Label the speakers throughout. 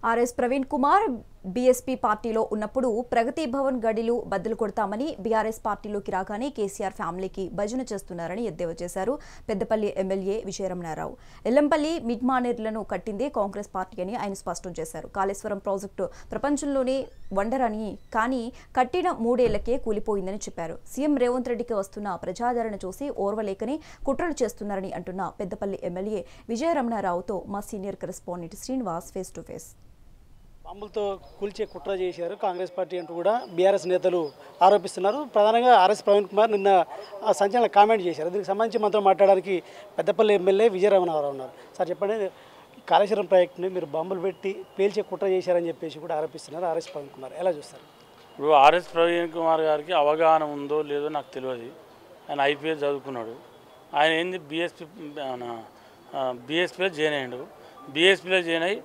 Speaker 1: RS Praveen Kumar BSP పార్టీలో ఉన్నప్పుడు ప్రగతి భవన్ గడిలు బద్దలు కొడతామని బీఆర్ఎస్ పార్టీలోకి రాగానే కేసీఆర్ ఫ్యామిలీకి భజన చేస్తున్నారని ఎద్దేవా చేశారు. పెద్దపల్లి ఎమ్మెల్యే విజయరమణారావు ఎల్లంపల్లి మిడ్మానేర్లను కట్టిందే కాంగ్రెస్ పార్టీ అని ఆయన స్పష్టం చేశారు. కాళేశ్వరం ప్రాజెక్టు ప్రపంచంలోనే వండర్ అని, కానీ కట్టిన 3 ఏళ్లకే కూలిపోయిందని చెప్పారు. సీఎం రేవంత్ రెడ్డికి వస్తున్న ప్రజాదరణ చూసి ఓర్వలేకని కుట్రలు చేస్తున్నారని అంటున్న పెద్దపల్లి ఎమ్మెల్యే విజయరమణారావుతో మా senior correspondent Srinivas face to face.
Speaker 2: బాంబులతో కూల్చే కుట్ర చేశారు కాంగ్రెస్ పార్టీ అంటూ కూడా బీఆర్ఎస్ నేతలు ఆరోపిస్తున్నారు. ప్రధానంగా ఆర్ఎస్ ప్రవీణ్ కుమార్ నిన్న సంచలన కామెంట్ చేశారు. దీనికి సంబంధించి మనతో మాట్లాడడానికి పెద్దపల్లి ఎమ్మెల్యే విజయరమణారావు ఉన్నారు. సార్ చెప్పండి, కాళేశ్వరం ప్రాజెక్టుని మీరు బాంబులు పెట్టి పేల్చే కుట్ర చేశారని చెప్పేసి కూడా ఆరోపిస్తున్నారు ఆర్ఎస్ ప్రవీణ్ కుమార్. ఎలా చూస్తారు?
Speaker 3: ఇప్పుడు ఆర్ఎస్ ప్రవీణ్ కుమార్ గారికి అవగాహన ఉందో లేదో నాకు తెలియదు. ఆయన ఐపీఎస్ చదువుకున్నాడు. ఆయన ఏంది బీఎస్పీలో జాయిన్ అయ్యాడు. బీఎస్పీలో జాయిన్ అయ్యి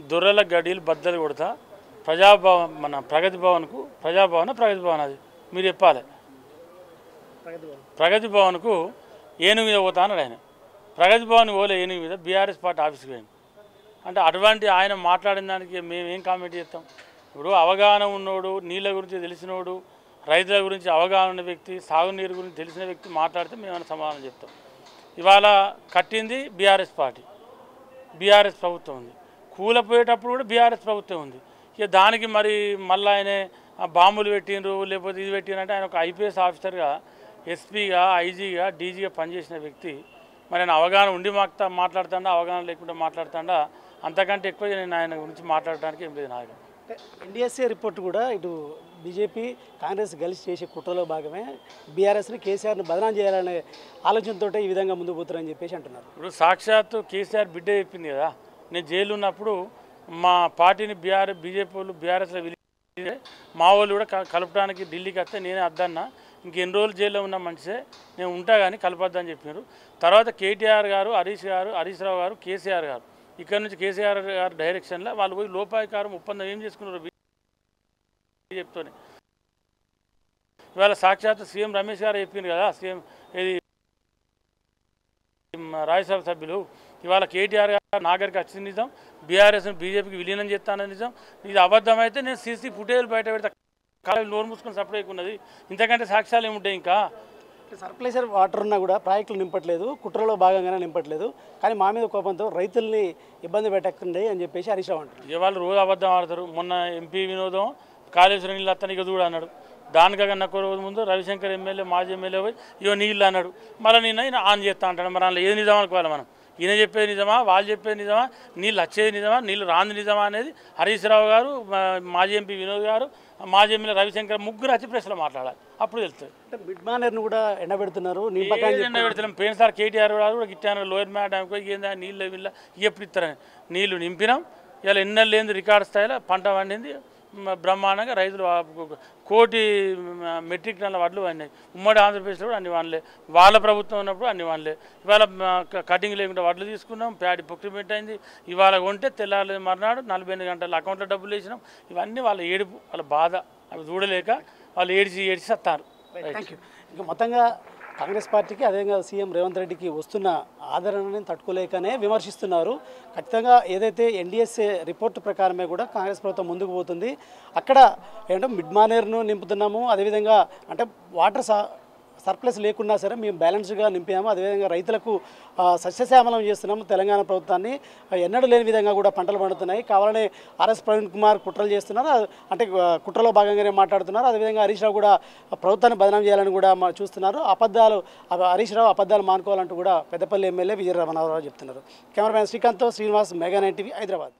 Speaker 3: దొర్రల గడీలు బద్దలు కొడతా ప్రజాభవన్ మన ప్రగతి భవన్కు ప్రగతి భవన్ అది మీరు చెప్పాలి. ప్రగతి భవన్కు ఏనుగు మీద పోతా అన్నాడు ఆయన. ప్రగతి భవన్ పోలే ఏనుగు మీద బీఆర్ఎస్ పార్టీ ఆఫీస్కి పోయింది. అంటే అటువంటి ఆయన మాట్లాడిన దానికి మేము ఏం కామెంట్ చేస్తాం? ఇప్పుడు అవగాహన ఉన్నోడు, నీళ్ళ గురించి తెలిసినోడు, రైతుల గురించి అవగాహన ఉన్న వ్యక్తి, సాగునీరు గురించి తెలిసిన వ్యక్తి మాట్లాడితే మేమైనా సమాధానం చెప్తాం. ఇవాళ కట్టింది బీఆర్ఎస్ పార్టీ, బీఆర్ఎస్ ప్రభుత్వం ఉంది. కూలపోయేటప్పుడు కూడా బీఆర్ఎస్ ప్రభుత్వం ఉంది. ఇక దానికి మరి మళ్ళీ ఆయన బాంబులు పెట్టినరు లేకపోతే ఇది పెట్టినంటే ఆయన ఒక ఐపీఎస్ ఆఫీసర్గా, ఎస్పీగా, ఐజీగా, డీజీగా పనిచేసిన వ్యక్తి. మరి ఆయన అవగాహన ఉండి మాట్లాడుతాడా, అవగాహన లేకుండా మాట్లాడుతాడా? అంతకంటే ఎక్కువ నేను ఆయన గురించి మాట్లాడడానికి ఏం లేదు నాకు.
Speaker 2: ఎన్డీఎస్ఏ రిపోర్ట్ కూడా ఇటు బీజేపీ కాంగ్రెస్ కలిసి చేసే కుట్రలో భాగమే బీఆర్ఎస్ని కేసీఆర్ని బదనాం చేయాలనే ఆలోచనతో ఈ విధంగా ముందుకు పోతారని చెప్పేసి అంటున్నారు.
Speaker 3: ఇప్పుడు సాక్షాత్తు కేసీఆర్ బిడ్డ చెప్పింది కదా, నేను జైలు ఉన్నప్పుడు మా పార్టీని బీజేపీ వాళ్ళు బీఆర్ఎస్లో పిలిచి మా వాళ్ళు కూడా కలపడానికి ఢిల్లీకి వస్తే నేనే అద్దన్నా, ఇంకెన్ని రోజులు జైల్లో ఉన్న మనిషే నేను ఉంటా కానీ కలపొద్దని చెప్పినారు. తర్వాత కేటీఆర్ గారు, హరీష్ రావు గారు, కేసీఆర్ గారు ఇక్కడ నుంచి కేసీఆర్ గారు డైరెక్షన్లో వాళ్ళు పోయి లోపాయకారం ఒప్పందం ఏం చేసుకున్నారు బీజేపీతోనే. ఇవాళ సాక్షాత్తు సీఎం రమేష్ గారు చెప్పింది కదా, సీఎం ఇది రాజ్యసభ సభ్యులు ఇవాళ కేటీఆర్ గారు నాగరికి వచ్చింది నిజం, బీఆర్ఎస్ని బీజేపీకి విలీనం చేస్తానని నిజం. ఇది అబద్ధమైతే నేను సీసీ ఫుటేజ్ బయట పెడతా, కాలేజీ నోరు మూసుకొని సపరేట్ ఉన్నది. ఇంతకంటే సాక్ష్యాలు ఏముంటాయి? ఇంకా
Speaker 2: సర్ప్లైజర్ వాటర్ ఉన్నా కూడా ప్రాజెక్టులు నింపట్లేదు, కుట్రలో భాగంగానే నింపట్లేదు, కానీ మా మీద కోపంతో రైతుల్ని ఇబ్బంది పెట్టకండి అని చెప్పేసి హరీష్ రావు అంటారు.
Speaker 3: ఇవాళ రోజు అబద్ధం ఆడతారు. మొన్న ఎంపీ వినోదం కాళేశ్వరం నీళ్ళు అత్తనికి చూడు అన్నాడు. దానికన్నా రోజు ముందు రవిశంకర్ ఎమ్మెల్యే, మాజీ ఎమ్మెల్యే పోయి ఇవో నీళ్ళు అన్నాడు. మళ్ళీ నిన్న ఆన్ చేస్తా అంటాడు. మరి అందులో ఏది నిజం అనుకోవాలి మనం? ఈయన చెప్పేది నిజమా, వాళ్ళు చెప్పేది నిజమా, నీళ్ళు వచ్చేది నిజమా, నీళ్ళు రాంది నిజమా అనేది హరీష్ రావు గారు, మాజీ ఎంపీ వినోద్ గారు, మాజీ ఎమ్మెల్యే రవిశంకర్ ముగ్గురు వచ్చి ప్రెస్లో మాట్లాడాలి, అప్పుడు తెలుస్తుంది.
Speaker 2: అంటే మిడ్మానేర్ను కూడా ఎండబెడుతున్నారు.
Speaker 3: ఎండబెడతాం పోయినసారి కేటీఆర్ గారు కూడా గిట్టాను లోయర్ మ్యాడ్కి ఏందా నీళ్ళు వీళ్ళ ఎప్పుడు ఇస్తారని నీళ్లు నింపినాం. ఇలా ఎన్నెళ్ళు లేని రికార్డు స్థాయిలో పంట పండింది బ్రహ్మాండంగా. రైతులు 1 కోటి మెట్రిక్ టన్నుల వడ్లు పండినాయి. ఉమ్మడి ఆంధ్రప్రదేశ్లో కూడా అన్ని వానలే, వాళ్ళ ప్రభుత్వం ఉన్నప్పుడు అన్ని వానలే. ఇవాళ కటింగ్ లేకుండా వడ్లు తీసుకున్నాం, ప్యాడీ ప్రొక్యూర్మెంట్ అయింది. ఇవాళ కొంటే తెల్లారి మర్నాడు 48 గంటల అకౌంట్లో డబ్బులు వేసినాం. ఇవన్నీ వాళ్ళ ఏడుపు, వాళ్ళ బాధ, అవి చూడలేక వాళ్ళు ఏడ్చి వస్తారు.
Speaker 2: Thank you. ఇంకా మొత్తంగా కాంగ్రెస్ పార్టీకి అదేవిధంగా సీఎం రేవంత్ రెడ్డికి వస్తున్న ఆదరణని తట్టుకోలేకనే విమర్శిస్తున్నారు. ఖచ్చితంగా ఏదైతే ఎన్డీఎస్ఏ రిపోర్టు ప్రకారమే కూడా కాంగ్రెస్ ప్రభుత్వం ముందుకు పోతుంది. అక్కడ ఏంటంటే మిడ్మానేర్ను నింపుతున్నాము, అదేవిధంగా అంటే వాటర్ సర్ప్లస్ లేకున్నా సరే మేము బ్యాలెన్స్గా నింపాము, అదేవిధంగా రైతులకు సస్యశ్యామలం చేస్తున్నాము. తెలంగాణ ప్రభుత్వాన్ని ఎన్నడూ లేని విధంగా కూడా పంటలు పండుతున్నాయి. కావాలనే ఆర్ఎస్ ప్రవీణ్ కుమార్ కుట్రలు చేస్తున్నారు, అంటే కుట్రలో భాగంగానే మాట్లాడుతున్నారు. అదేవిధంగా హరీష్ రావు కూడా ప్రభుత్వాన్ని బదనాం చేయాలని కూడా చూస్తున్నారు. హరీష్ రావు అబద్ధాలు మానుకోవాలంటూ కూడా పెద్దపల్లి ఎమ్మెల్యే విజయరమణారావు చెప్తున్నారు. కెమెరామ్యాన్ శ్రీకాంత్తో శ్రీనివాస్, మెగా 9 టీవీ, హైదరాబాద్.